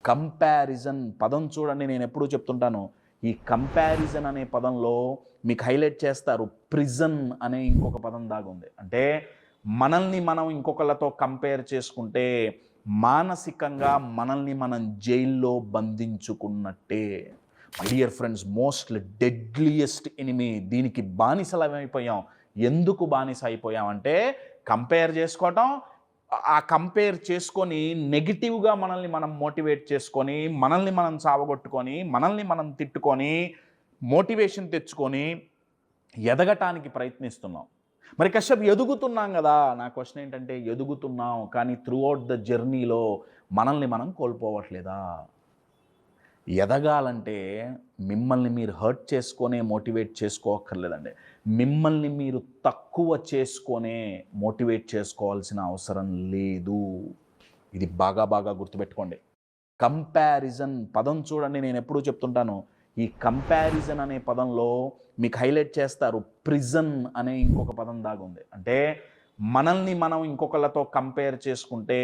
Comparison పదం చూడండి, నేను ఎప్పుడూ చెప్తుంటాను. ఈ కంపారిజన్ అనే పదంలో మీకు హైలైట్ చేస్తారు ప్రిజన్ అనే ఇంకొక పదం దాగుంది. అంటే మనల్ని మనం ఇంకొకళ్ళతో కంపేర్ చేసుకుంటే మానసికంగా మనల్ని మనం జైల్లో బంధించుకున్నట్టే. My dear friends, most deadliest enemy. దీనికి బానిసలమైపోయాం. ఎందుకు బానిస అయిపోయామంటే కంపేర్ చేసుకోవటం, ఆ కంపేర్ చేసుకొని నెగిటివ్గా మనల్ని మనం మోటివేట్ చేసుకొని, మనల్ని మనం చావగొట్టుకొని, మనల్ని మనం తిట్టుకొని, మోటివేషన్ తెచ్చుకొని ఎదగటానికి ప్రయత్నిస్తున్నాం. మరి కశ్యప్ ఎదుగుతున్నాం కదా. నా క్వశ్చన్ ఏంటంటే, ఎదుగుతున్నాం కానీ త్రూ అవుట్ ద జర్నీలో మనల్ని మనం కోల్పోవట్లేదా? ఎదగాలంటే మిమ్మల్ని మీరు హర్ట్ చేసుకొనే మోటివేట్ చేసుకోక్కర్లేదండి. మిమ్మల్ని మీరు తక్కువ చేసుకొనే మోటివేట్ చేసుకోవాల్సిన అవసరం లేదు. ఇది బాగా బాగా గుర్తుపెట్టుకోండి. కంపారిజన్ పదం చూడండి, నేను ఎప్పుడూ చెప్తుంటాను. ఈ కంపారిజన్ అనే పదంలో మీకు హైలైట్ చేస్తారు ప్రిజన్ అనే ఇంకొక పదం దాగుంది. అంటే మనల్ని మనం ఇంకొకళ్ళతో కంపేర్ చేసుకుంటే